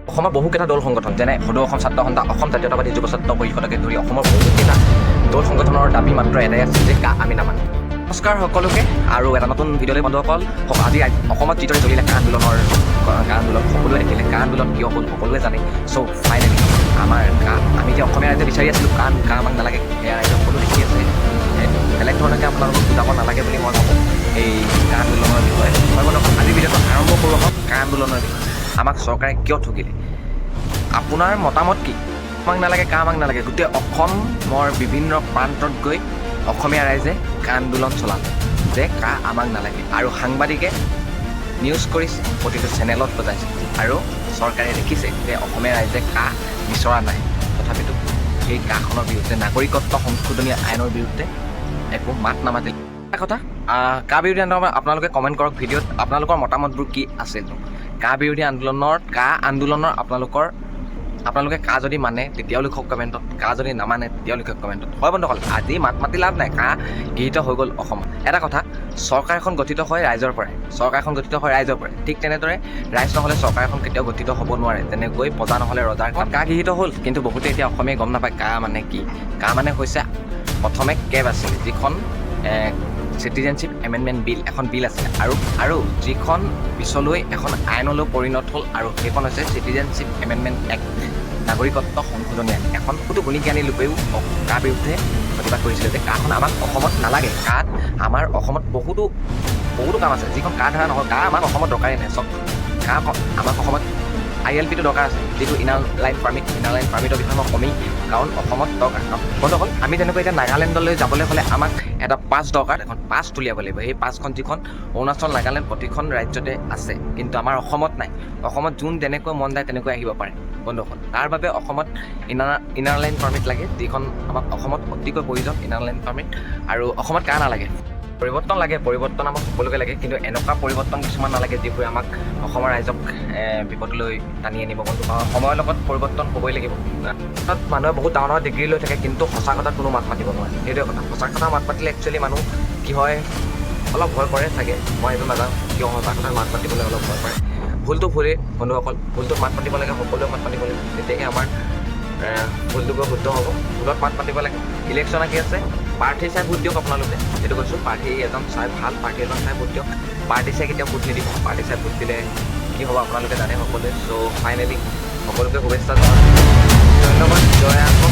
অসমৰ বহুকেইটা দল সংগঠন যেনে সদৌ অসম ছাত্ৰ সন্থা, অসম জাতীয়তাবাদী যুৱ ছাত্ৰ পৰিষদকে ধৰি অসমৰ বহুকেইটা দল সংগঠনৰ দাবী মাত্ৰ এটাই আছিল যে কা আমি নামানো। নমস্কাৰ সকলোকে, আৰু এটা নতুন ভিডিঅ'লৈ বন্ধুসকল। আজি অসমত যিদৰে চলিলে কা আন্দোলন সকলোৱে দেখিলে। কা আন্দোলন কিয় হ'ল সকলোৱে জানে। চ' ফাইনেলি আমাৰ আমি এতিয়া অসমীয়া ৰাইজে বিচাৰি আছিলোঁ কা আমাক নালাগে, সেয়া ৰাইজে সকলো দেখি আছে। বেলেগ ধৰণে আপোনালোকক বুজাব নালাগে বুলি মই ভাবোঁ এই কা আন্দোলনৰ বিষয়ে। মই বন্ধুসকল আজি ভিডিঅ'টো আৰম্ভ কৰোঁ আহক কা আন্দোলনৰ বিষয়ে। আমাক চৰকাৰে কিয় ঠগিলে, আপোনাৰ মতামত কি? আমাক নালাগে কা আমাক নালাগে, গোটেই অসমৰ বিভিন্ন প্ৰান্তত গৈ অসমীয়া ৰাইজে কা আন্দোলন চলালে যে কা আমাক নালাগে, আৰু সাংবাদিকে নিউজ কৰিছে, প্ৰতিটো চেনেলত বজাইছে, আৰু চৰকাৰে দেখিছে যে অসমীয়া ৰাইজে কা বিচৰা নাই। তথাপিতো সেই কাখনৰ বিৰুদ্ধে, নাগৰিকত্ব সংশোধনী আইনৰ বিৰুদ্ধে একো মাত নামাতিল। এটা কথা, কা বিৰোধী আন্দোলন আপোনালোকে কমেণ্ট কৰক ভিডিঅ'ত আপোনালোকৰ মতামতবোৰ কি আছিল। কা বিৰোধী আন্দোলনৰ আপোনালোকে কা যদি মানে তেতিয়াও লিখক কমেণ্টত, কা যদি নামানে তেতিয়াও লিখক কমেণ্টত। হয় বন্ধুসকল, আজি মাত মাতি লাভ নাই, কা গৃহীত হৈ গ'ল অসমত। এটা কথা, চৰকাৰ এখন গঠিত হয় ৰাইজৰ পৰাই, ঠিক তেনেদৰে ৰাইজ নহ'লে চৰকাৰ এখন কেতিয়াও গঠিত হ'ব নোৱাৰে। যেনেকৈ প্ৰজা নহ'লে ৰজাৰ কাম। কা গৃহীত হ'ল, কিন্তু বহুতে এতিয়া অসমীয়াই গম নাপায় কা মানে কি। কা মানে হৈছে প্ৰথমে কেব আছিলে, যিখন চিটিজেনশ্বিপ এমেণ্ডমেণ্ট বিল, এখন বিল আছিলে, আৰু যিখন পিছলৈ এখন আইনলৈ পৰিণত হ'ল, আৰু সেইখন হৈছে চিটিজেনশ্বিপ এমেণ্ডমেণ্ট এক্ট, নাগৰিকত্ব সংশোধনী আইন। এখন বহুতো গুণী জ্ঞানী লোকেও কাৰ বিৰুদ্ধে প্ৰতিবাদ কৰিছিলে যে কাখন আমাক অসমত নালাগে। কাত আমাৰ অসমত বহুতো কাম আছে, যিখন কা ধৰা নহয়। কা আমাক অসমত দৰকাৰেই নাই। চব কা আমাক অসমত ILPটো দৰকাৰ আছে, যিটো ইনাৰ লাইন পাৰ্মিটৰ বিষয়ে মই কমেই, কাৰণ অসমত দৰকাৰ। বন্ধুসকল, আমি যেনেকৈ এতিয়া নাগালেণ্ডলৈ যাবলৈ হ'লে আমাক এটা পাছ দৰকাৰ, এখন পাছ উলিয়াব লাগিব। সেই পাছখন যিখন অৰুণাচল, নাগালেণ্ড প্ৰতিখন ৰাজ্যতে আছে, কিন্তু আমাৰ অসমত নাই। অসমত যোন যেনেকৈ মন যায় তেনেকৈ আহিব পাৰে বন্ধুসকল। তাৰ বাবে অসমত ইনাৰ লাইন পাৰ্মিট লাগে, যিখন আমাক অসমত অতিকৈ প্ৰয়োজন, ইনাৰ লাইন পাৰ্মিট। আৰু অসমত কা নালাগে, পৰিৱৰ্তন লাগে, পৰিৱৰ্তন আমাক সকলোকে লাগে, কিন্তু এনেকুৱা পৰিৱৰ্তন কিছুমান নালাগে যিবোৰে আমাক অসমৰ ৰাইজক বিপদলৈ টানি আনিব। বন্ধু, সময়ৰ লগত পৰিৱৰ্তন হ'বই লাগিব। তাত মানুহে বহুত ডাঙৰ ডিগ্ৰী লৈ থাকে, কিন্তু সঁচা কথাত কোনো মাত মাতিব নোৱাৰে। সেইটোৱে কথা। সঁচা কথা মাত মাতিলে একচুৱেলি মানুহ কি হয়, অলপ ভয় কৰে চাগে, মই এইটো নাজানো কিয় সঁচা কথাত মাত মাতিবলৈ অলপ ভয় কৰে। ভুলটো ভুলেই বন্ধুসকল, ভুলটোক মাত মাতিব লাগে, সকলোৱে মাত মাতিব লাগে, তেতিয়াহে আমাৰ ভুলটো গৈ শুদ্ধ হ'ব। ভুলত মাত মাতিব লাগে। ইলেকশ্যন আহি আছে, প্ৰাৰ্থী চাই ভোট দিয়ক আপোনালোকে, সেইটো কৈছোঁ। প্ৰাৰ্থী এজন চাই, ভাল প্ৰাৰ্থী এজন চাই ভোট দিয়ক। পাৰ্টি চাই কেতিয়াও ভোট নিদিব। পাৰ্টি চাই ভোট দিলে কি হ'ব আপোনালোকে জানে সকলোৱে। চ' ফাইনেলি সকলোকে শুভেচ্ছা জনাওঁ। ধন্যবাদ। জয় আহোম।